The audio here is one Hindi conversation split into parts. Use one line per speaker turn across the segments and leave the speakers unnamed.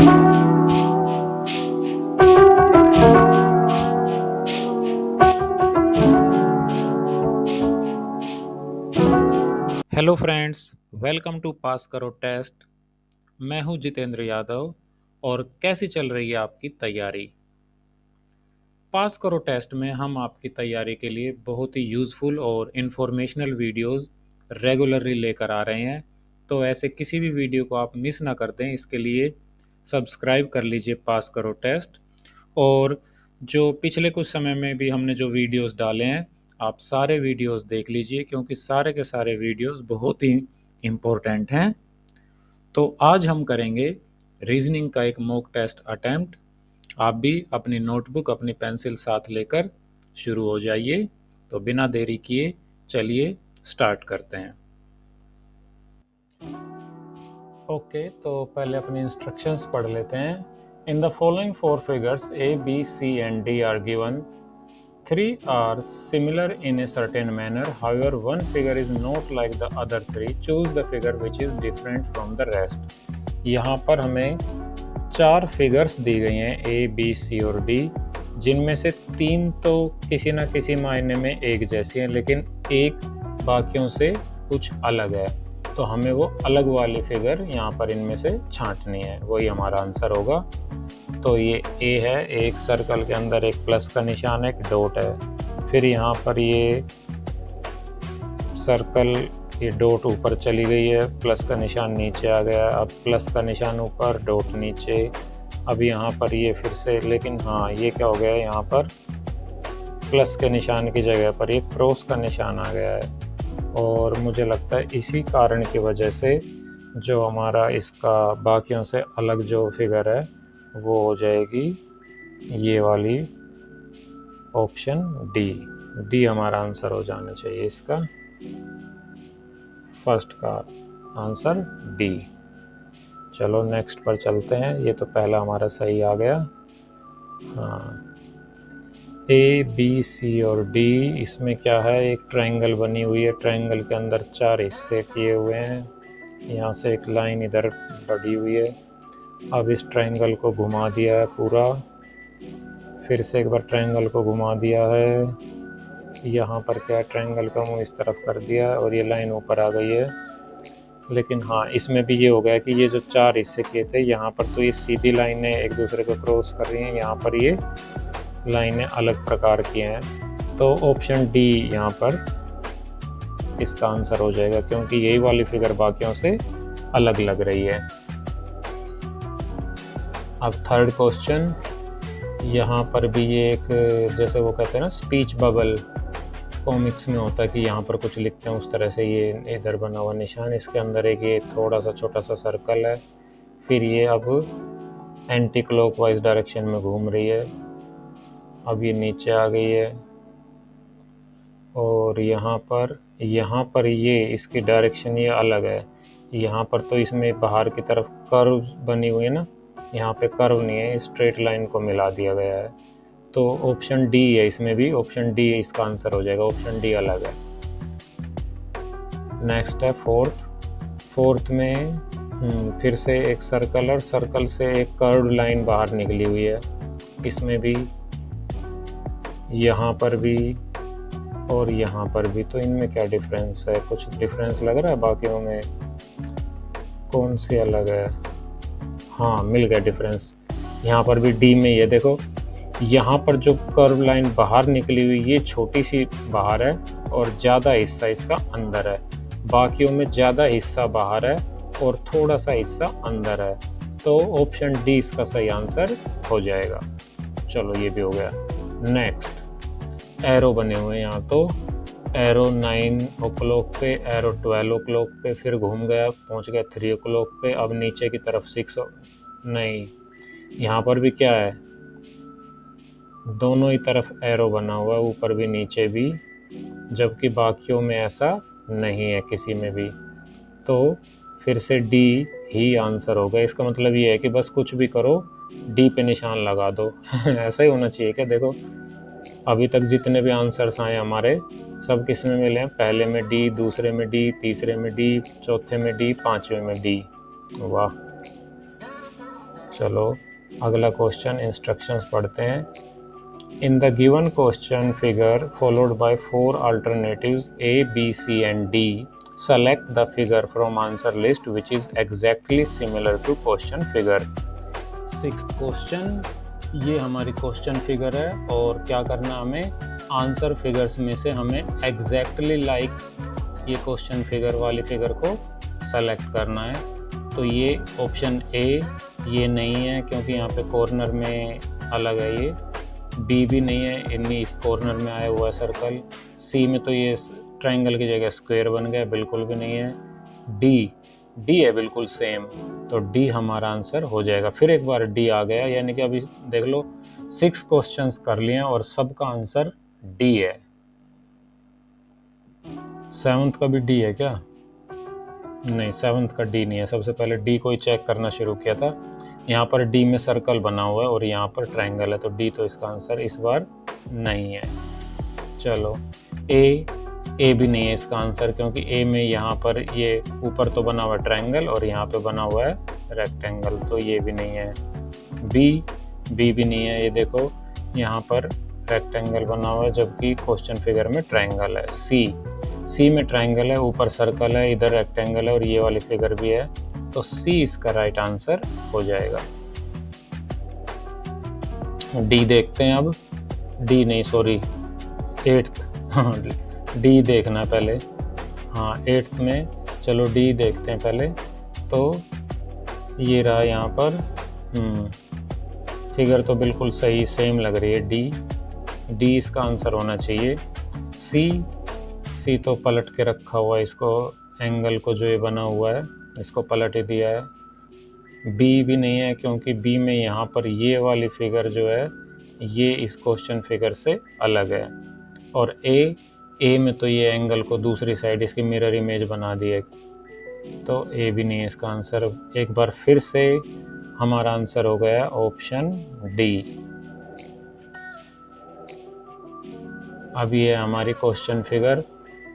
हेलो फ्रेंड्स, वेलकम टू पास करो टेस्ट। मैं हूं जितेंद्र यादव। और कैसी चल रही है आपकी तैयारी? पास करो टेस्ट में हम आपकी तैयारी के लिए बहुत ही यूज़फुल और इन्फॉर्मेशनल वीडियोस रेगुलरली लेकर आ रहे हैं। तो ऐसे किसी भी वीडियो को आप मिस ना कर दें, इसके लिए सब्सक्राइब कर लीजिए पास करो टेस्ट। और जो पिछले कुछ समय में भी हमने जो वीडियोस डाले हैं, आप सारे वीडियोस देख लीजिए, क्योंकि सारे के सारे वीडियोस बहुत ही इम्पोर्टेंट हैं। तो आज हम करेंगे रीजनिंग का एक मॉक टेस्ट अटेम्प्ट। आप भी अपनी नोटबुक, अपनी पेंसिल साथ लेकर शुरू हो जाइए। तो बिना देरी किए चलिए स्टार्ट करते हैं। ओके, तो पहले अपने इंस्ट्रक्शंस पढ़ लेते हैं। In the following four figures A B C and D are given. Three are similar in a certain manner. However, one figure is not like the other three. Choose the figure which is different from the rest. यहाँ पर हमें चार फिगर्स दी गई हैं, ए बी सी और डी, जिनमें से तीन तो किसी न किसी मायने में एक जैसी हैं, लेकिन एक बाकियों से कुछ अलग है। तो हमें वो अलग वाली फिगर यहाँ पर इनमें से छांटनी है, वही हमारा आंसर होगा। तो ये ए है, एक सर्कल के अंदर एक प्लस का निशान है, एक डॉट है। फिर यहाँ पर ये सर्कल, ये डॉट ऊपर चली गई है, प्लस का निशान नीचे आ गया। अब प्लस का निशान ऊपर, डॉट नीचे। अब यहाँ पर ये फिर से, लेकिन हाँ, ये क्या हो गया है, यहाँ पर प्लस के निशान की जगह पर ये क्रॉस का निशान आ गया है। और मुझे लगता है इसी कारण की वजह से जो हमारा इसका बाकियों से अलग जो फिगर है वो हो जाएगी ये वाली ऑप्शन डी। डी हमारा आंसर हो जाना चाहिए इसका, फर्स्ट का आंसर डी। चलो नेक्स्ट पर चलते हैं। ये तो पहला हमारा सही आ गया। हाँ, ए बी सी और डी, इसमें क्या है, एक ट्रायंगल बनी हुई है। ट्रायंगल के अंदर चार हिस्से किए हुए हैं। यहाँ से एक लाइन इधर बढ़ी हुई है। अब इस ट्रायंगल को घुमा दिया है पूरा। फिर से एक बार ट्रायंगल को घुमा दिया है। यहाँ पर क्या है, ट्रायंगल का मुंह इस तरफ कर दिया है और ये लाइन ऊपर आ गई है। लेकिन हाँ, इसमें भी ये हो गया कि ये जो चार हिस्से किए थे, यहाँ पर तो ये सीधी लाइनें एक दूसरे को क्रॉस कर रही हैं, यहाँ पर ये लाइनें अलग प्रकार की हैं। तो ऑप्शन डी यहाँ पर इसका आंसर हो जाएगा, क्योंकि यही वाली फिगर बाकियों से अलग लग रही है। अब थर्ड क्वेश्चन, यहाँ पर भी ये एक, जैसे वो कहते हैं ना स्पीच बबल, कॉमिक्स में होता है कि यहाँ पर कुछ लिखते हैं, उस तरह से ये इधर बना हुआ निशान, इसके अंदर एक ये थोड़ा सा छोटा सा सर्कल है। फिर ये अब एंटी क्लॉकवाइज डायरेक्शन में घूम रही है। अब ये नीचे आ गई है और यहाँ पर ये इसकी डायरेक्शन ये अलग है। यहाँ पर तो इसमें बाहर की तरफ कर्व बनी हुई है ना, यहाँ पे कर्व नहीं है, स्ट्रेट लाइन को मिला दिया गया है। तो ऑप्शन डी है, इसमें भी ऑप्शन डी इसका आंसर हो जाएगा, ऑप्शन डी अलग है। नेक्स्ट है फोर्थ में फिर से एक सर्कल और सर्कल से एक कर्व्ड लाइन बाहर निकली हुई है। इसमें भी, यहाँ पर भी और यहाँ पर भी। तो इनमें क्या डिफरेंस है, कुछ डिफरेंस लग रहा है बाकियों में? कौन सी अलग है? हाँ, मिल गया डिफरेंस। यहाँ पर भी डी में ये देखो, यहाँ पर जो कर्व लाइन बाहर निकली हुई, ये छोटी सी बाहर है और ज़्यादा हिस्सा इसका अंदर है। बाकियों में ज़्यादा हिस्सा बाहर है और थोड़ा सा हिस्सा अंदर है। तो ऑप्शन डी इसका सही आंसर हो जाएगा। चलो ये भी हो गया। नेक्स्ट, एरो बने हुए हैं यहाँ। तो एरो 9 o'clock पे, एरो 12 o'clock पे, फिर घूम गया, पहुँच गया 3 o'clock पे। अब नीचे की तरफ 6 नहीं, यहाँ पर भी क्या है, दोनों ही तरफ एरो बना हुआ है, ऊपर भी नीचे भी, जबकि बाकियों में ऐसा नहीं है किसी में भी। तो फिर से डी ही आंसर होगा। इसका मतलब ये है कि बस कुछ भी करो, डी पे निशान लगा दो। ऐसा ही होना चाहिए क्या? देखो, अभी तक जितने भी आंसर्स आए हमारे, सब किस में मिले हैं? पहले में डी, दूसरे में डी, तीसरे में डी, चौथे में डी, पांचवे में डी। वाह, चलो अगला क्वेश्चन, इंस्ट्रक्शंस पढ़ते हैं। In the given question figure followed by 4 alternatives A, B, C and D, select the figure from answer list which is exactly similar to question figure। Sixth question, ये हमारी क्वेश्चन फिगर है और क्या करना हमें, आंसर फिगर्स में से हमें एग्जैक्टली लाइक ये क्वेश्चन फिगर वाली फिगर को सेलेक्ट करना है। तो ये ऑप्शन ए ये नहीं है क्योंकि यहाँ पे कॉर्नर में अलग है, ये बी भी नहीं है, इन्हीं इस कॉर्नर में आया हुआ है सर्कल, सी में तो ये ट्रायंगल की जगह स्क्वायर बन गया, बिल्कुल भी नहीं है, डी है बिल्कुल सेम, तो डी हमारा आंसर हो जाएगा। फिर एक बार डी आ गया, यानी कि अभी देख लो 6 क्वेश्चंस कर लिए और सबका आंसर डी है। 7th का भी डी है क्या? नहीं, 7th का डी नहीं है। सबसे पहले डी को ही चेक करना शुरू किया था। यहाँ पर डी में सर्कल बना हुआ है और यहाँ पर ट्रायंगल है, तो डी तो इसका आंसर इस बार नहीं है। चलो ए भी नहीं है इसका आंसर, क्योंकि ए में यहाँ पर ये ऊपर तो बना हुआ है ट्रायंगल और यहाँ पे बना हुआ है रेक्टेंगल, तो ये भी नहीं है। बी भी नहीं है, ये देखो यहाँ पर रेक्टेंगल बना हुआ है जबकि क्वेश्चन फिगर में ट्रायंगल है। सी में ट्रायंगल है, ऊपर सर्कल है, इधर रेक्टेंगल है और ये वाली फिगर भी है, तो सी इसका राइट आंसर हो जाएगा। डी देखते हैं अब, डी नहीं सॉरी 8th, हाँ डी देखना पहले, हाँ 8th में, चलो डी देखते हैं पहले। तो ये रहा यहाँ पर, फिगर तो बिल्कुल सही सेम लग रही है, डी इसका आंसर होना चाहिए। सी तो पलट के रखा हुआ है, इसको एंगल को जो ये बना हुआ है इसको पलट ही दिया है। बी भी नहीं है क्योंकि बी में यहाँ पर ये वाली फिगर जो है ये इस क्वेश्चन फिगर से अलग है, और ए में तो ये एंगल को दूसरी साइड इसकी मिरर इमेज बना दी है, तो ए भी नहीं है इसका आंसर। एक बार फिर से हमारा आंसर हो गया ऑप्शन डी। अब ये हमारी क्वेश्चन फिगर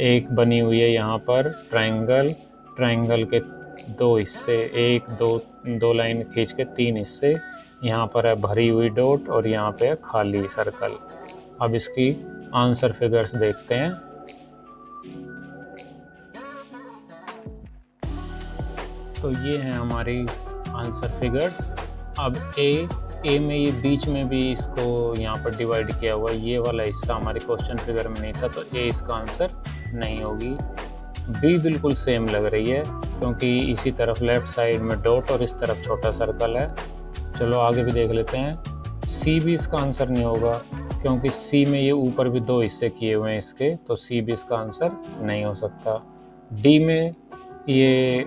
एक बनी हुई है यहाँ पर ट्रायंगल के 2 हिस्से, दो लाइन खींच के 3 हिस्से, यहाँ पर है भरी हुई डॉट और यहाँ पे है खाली सर्कल। अब इसकी आंसर फिगर्स देखते हैं। तो ये हैं हमारी आंसर फिगर्स। अब ए में ये बीच में भी इसको यहाँ पर डिवाइड किया हुआ है, ये वाला हिस्सा हमारे क्वेश्चन फिगर में नहीं था, तो ए इसका आंसर नहीं होगी। बी बिल्कुल सेम लग रही है क्योंकि इसी तरफ लेफ्ट साइड में डॉट और इस तरफ छोटा सर्कल है। चलो आगे भी देख लेते हैं। सी भी इसका आंसर नहीं होगा क्योंकि सी में ये ऊपर भी 2 हिस्से किए हुए हैं इसके, तो सी भी इसका आंसर नहीं हो सकता। डी में ये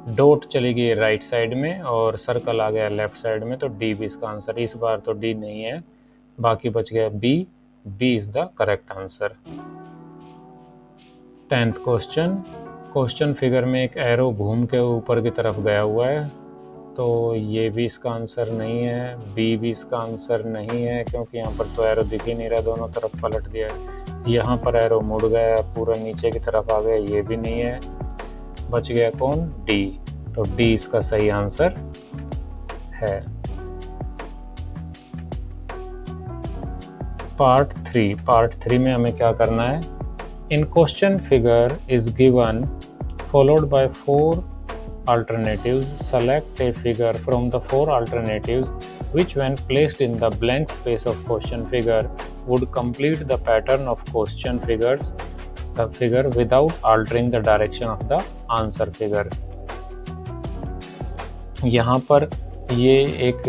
डॉट चली गई राइट साइड में और सर्कल आ गया लेफ्ट साइड में, तो डी भी इसका आंसर, इस बार तो डी नहीं है, बाकी बच गया B is the correct answer. 10th question figure में एक एरो घूम के ऊपर की तरफ गया हुआ है, तो ये भी इसका आंसर नहीं है। बी भी इसका आंसर नहीं है क्योंकि यहाँ पर तो एरो दिख ही नहीं रहा, दोनों तरफ पलट दिया है। यहाँ पर एरो मुड़ गया, पूरा नीचे की तरफ आ गया, ये भी नहीं है। बच गया कौन? डी, तो डी इसका सही आंसर है। पार्ट थ्री में हमें क्या करना है? In question figure is given followed by 4 alternatives. Select a figure from the 4 alternatives which when placed in the blank space of question figure would complete the pattern of question figure without altering the direction of the answer figure. यहाँ पर ये एक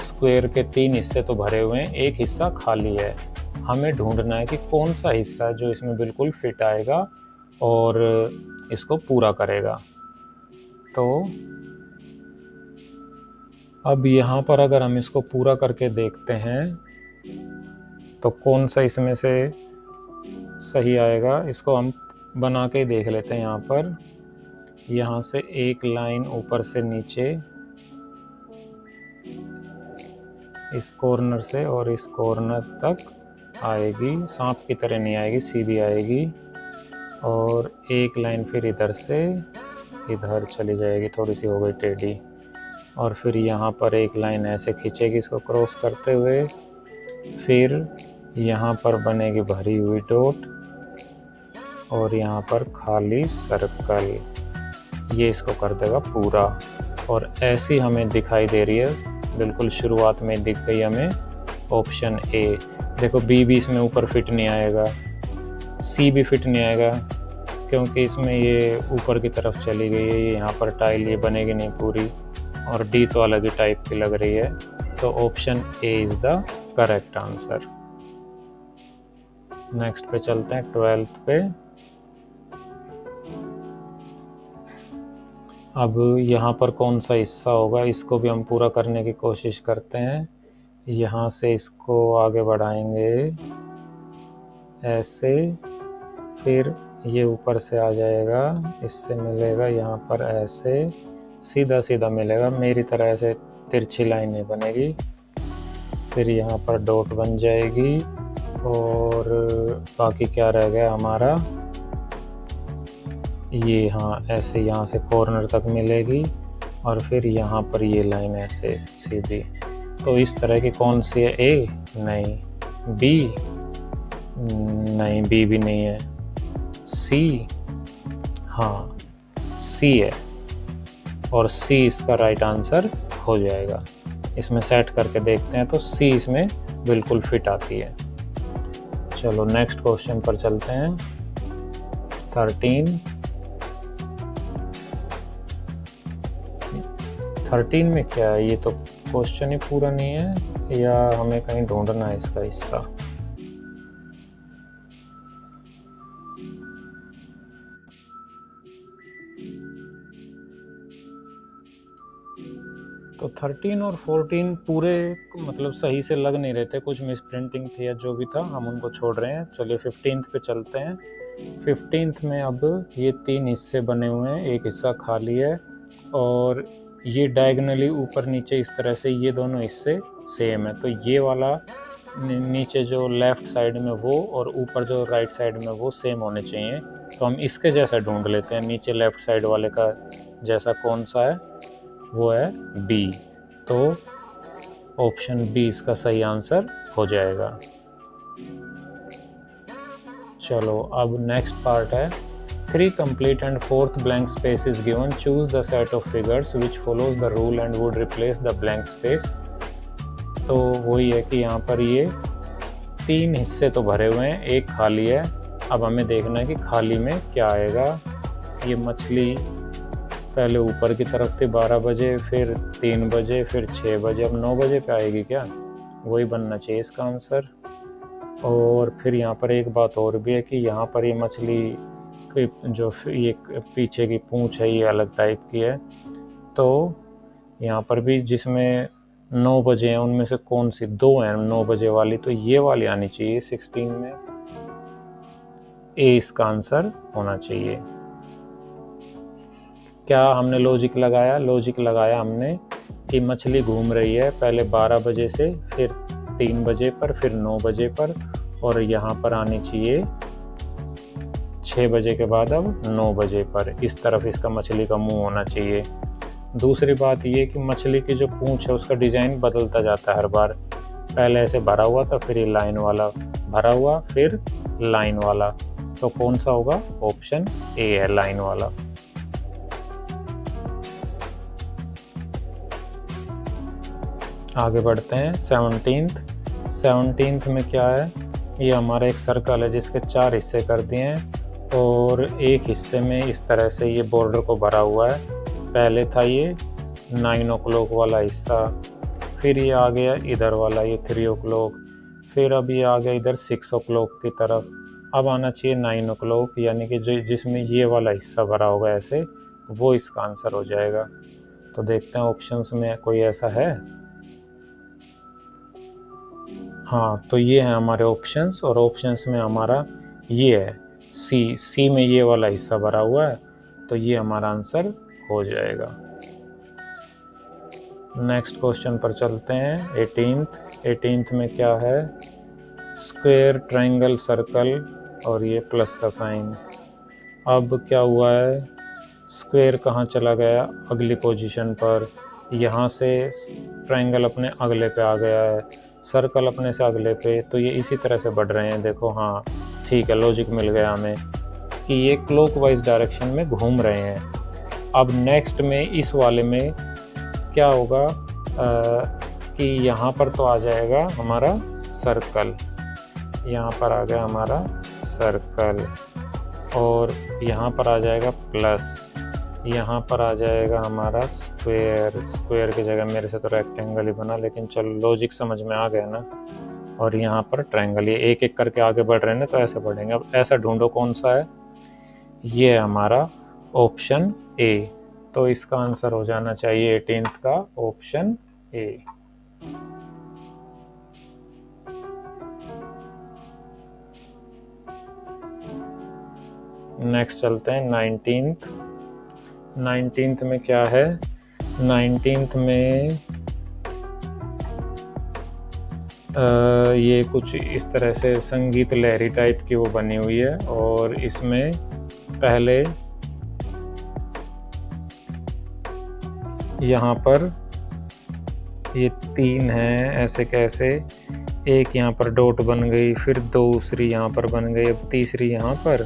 स्क्वायर के 3 हिस्से तो भरे हुए हैं, एक हिस्सा खाली है। हमें ढूंढना है कि कौन सा हिस्सा जो इसमें बिल्कुल फिट आएगा और इसको पूरा करेगा। तो अब यहाँ पर अगर हम इसको पूरा करके देखते हैं तो कौन सा इसमें से सही आएगा, इसको हम बना के देख लेते हैं। यहाँ पर यहाँ से एक लाइन ऊपर से नीचे इस कॉर्नर से और इस कॉर्नर तक आएगी, सांप की तरह नहीं आएगी, सीधी आएगी, और एक लाइन फिर इधर से इधर चली जाएगी, थोड़ी सी हो गई टेढ़ी। और फिर यहाँ पर एक लाइन ऐसे खींचेगी इसको क्रॉस करते हुए, फिर यहाँ पर बनेगी भरी हुई डॉट और यहाँ पर खाली सर्कल, ये इसको कर देगा पूरा। और ऐसी हमें दिखाई दे रही है, बिल्कुल शुरुआत में दिख गई हमें ऑप्शन ए। देखो बी भी इसमें ऊपर फिट नहीं आएगा, सी भी फिट नहीं आएगा क्योंकि इसमें ये ऊपर की तरफ चली गई है, ये यहाँ पर टाइल ये बनेगी नहीं पूरी, और डी तो अलग ही टाइप की लग रही है। तो option A is the correct answer. Next पे चलते हैं 12th पे। अब यहाँ पर कौन सा हिस्सा होगा, इसको भी हम पूरा करने की कोशिश करते हैं। यहाँ से इसको आगे बढ़ाएंगे ऐसे, फिर ये ऊपर से आ जाएगा, इससे मिलेगा यहाँ पर ऐसे, सीधा सीधा मिलेगा मेरी तरह, ऐसे तिरछी लाइनें बनेगी, फिर यहाँ पर डॉट बन जाएगी और बाकी क्या रह गया हमारा, ये हाँ ऐसे यहाँ से कॉर्नर तक मिलेगी और फिर यहाँ पर ये लाइन ऐसे सीधी। तो इस तरह की कौन सी है, ए नहीं, बी नहीं, बी भी नहीं है, सी हाँ सी है, और सी इसका राइट आंसर हो जाएगा। इसमें सेट करके देखते हैं तो सी इसमें बिल्कुल फिट आती है। चलो नेक्स्ट क्वेश्चन पर चलते हैं 13 में क्या है, ये तो क्वेश्चन ही पूरा नहीं है या हमें कहीं ढूंढना है इसका हिस्सा। तो 13 और 14 पूरे मतलब सही से लग नहीं रहे थे, कुछ मिस प्रिंटिंग थी या जो भी था, हम उनको छोड़ रहे हैं। चलिए 15th पे चलते हैं। 15th में अब ये 3 हिस्से बने हुए हैं, एक हिस्सा खाली है और ये डायगनली ऊपर नीचे इस तरह से ये दोनों हिस्से सेम है। तो ये वाला नीचे जो लेफ़्ट साइड में वो और ऊपर जो राइट साइड में वो सेम होने चाहिए। तो हम इसके जैसा ढूंढ लेते हैं, नीचे लेफ़्ट साइड वाले का जैसा कौन सा है, वो है बी। तो ऑप्शन बी इसका सही आंसर हो जाएगा। चलो अब नेक्स्ट पार्ट है 3 complete and 4th blank space is given. Choose the set of figures which follows the rule and would replace the blank space. तो वही है कि यहाँ पर ये 3 हिस्से तो भरे हुए हैं, एक खाली है। अब हमें देखना है कि खाली में क्या आएगा। ये मछली पहले ऊपर की तरफ थी 12 बजे, फिर 3 बजे, फिर 6 बजे, अब 9 बजे पे आएगी क्या, वही बनना चाहिए इसका आंसर। और फिर यहाँ पर एक बात और भी है कि यहाँ पर ये मछली जो ये पीछे की पूंछ है ये अलग टाइप की है। तो यहाँ पर भी जिसमें 9 बजे हैं उनमें से कौन सी 2 हैं 9 बजे वाली, तो ये वाली आनी चाहिए 16 में, ए इसका आंसर होना चाहिए। क्या हमने लॉजिक लगाया, लॉजिक लगाया हमने कि मछली घूम रही है पहले 12 बजे से, फिर 3 बजे पर, फिर 9 बजे पर, और यहाँ पर आनी चाहिए 6 बजे के बाद अब 9 बजे पर। इस तरफ इसका मछली का मुंह होना चाहिए। दूसरी बात ये कि मछली की जो पूंछ है उसका डिज़ाइन बदलता जाता है हर बार, पहले ऐसे भरा हुआ था, फिर ये लाइन वाला भरा हुआ, फिर लाइन वाला। तो कौन सा होगा, ऑप्शन ए है लाइन वाला। आगे बढ़ते हैं 17th में क्या है, ये हमारा एक सर्कल है जिसके 4 हिस्से कर दिए हैं और एक हिस्से में इस तरह से ये बॉर्डर को भरा हुआ है। पहले था ये 9 o'clock वाला हिस्सा, फिर ये आ गया इधर वाला ये 3 o'clock, फिर अब ये आ गया इधर 6 o'clock की तरफ। अब आना चाहिए 9 o'clock, यानी कि जो जिसमें ये वाला हिस्सा भरा होगा ऐसे, वो इसका आंसर हो जाएगा। तो देखते हैं ऑप्शंस में कोई ऐसा है। हाँ, तो ये है हमारे ऑप्शंस, और ऑप्शंस में हमारा ये है सी में ये वाला हिस्सा भरा हुआ है, तो ये हमारा आंसर हो जाएगा। नेक्स्ट क्वेश्चन पर चलते हैं 18th में क्या है, स्क्वायर, ट्रायंगल, सर्कल और ये प्लस का साइन। अब क्या हुआ है, स्क्वायर कहाँ चला गया, अगली पोजीशन पर, यहाँ से ट्रायंगल अपने अगले पे आ गया है, सर्कल अपने से अगले पे, तो ये इसी तरह से बढ़ रहे हैं। देखो, हाँ ठीक है, लॉजिक मिल गया हमें कि ये क्लॉकवाइज डायरेक्शन में घूम रहे हैं। अब नेक्स्ट में इस वाले में क्या होगा कि यहाँ पर तो आ जाएगा हमारा सर्कल, यहाँ पर आ गया हमारा सर्कल, और यहाँ पर आ जाएगा प्लस, यहाँ पर आ जाएगा हमारा स्क्वायर, स्क्वायर की जगह मेरे से तो रेक्टेंगल ही बना, लेकिन चलो लॉजिक समझ में आ गया ना। और यहाँ पर ट्रायंगल, ये एक एक करके आगे बढ़ रहे हैं ना, तो ऐसे बढ़ेंगे। अब ऐसा ढूंढो कौन सा है, ये है हमारा ऑप्शन ए। तो इसका आंसर हो जाना चाहिए 18th का ऑप्शन ए। नेक्स्ट चलते हैं 19th। 19th में क्या है, 19th में ये कुछ इस तरह से संगीत लहरी टाइप की वो बनी हुई है, और इसमें पहले यहाँ पर ये 3 हैं ऐसे कैसे, एक यहाँ पर डॉट बन गई, फिर दूसरी यहाँ पर बन गई, अब तीसरी यहाँ पर,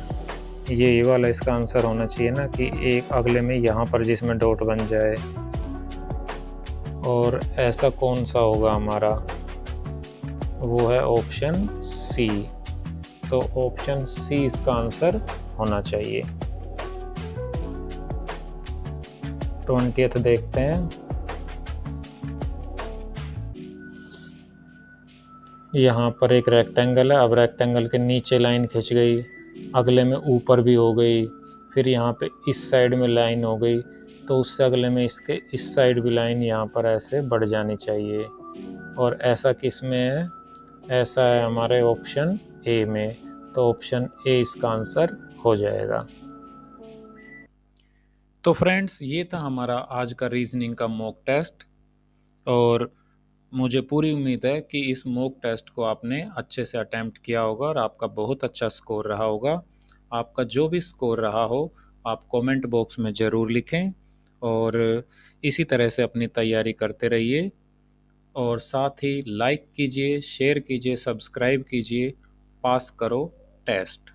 ये वाला इसका आंसर होना चाहिए ना, कि एक अगले में यहाँ पर जिसमें डॉट बन जाए। और ऐसा कौन सा होगा हमारा, वो है ऑप्शन सी। तो ऑप्शन सी इसका आंसर होना चाहिए। 20th देखते हैं। यहाँ पर एक रेक्टेंगल है, अब रेक्टेंगल के नीचे लाइन खिंच गई, अगले में ऊपर भी हो गई, फिर यहाँ पे इस साइड में लाइन हो गई, तो उससे अगले में इसके इस साइड भी लाइन यहाँ पर ऐसे बढ़ जानी चाहिए। और ऐसा किस में है, ऐसा है हमारे ऑप्शन ए में। तो ऑप्शन ए इसका आंसर हो जाएगा। तो फ्रेंड्स, ये था हमारा आज का रीजनिंग का मॉक टेस्ट, और मुझे पूरी उम्मीद है कि इस मॉक टेस्ट को आपने अच्छे से अटेम्प्ट किया होगा और आपका बहुत अच्छा स्कोर रहा होगा। आपका जो भी स्कोर रहा हो, आप कमेंट बॉक्स में ज़रूर लिखें, और इसी तरह से अपनी तैयारी करते रहिए, और साथ ही लाइक कीजिए, शेयर कीजिए, सब्सक्राइब कीजिए। पास करो टेस्ट।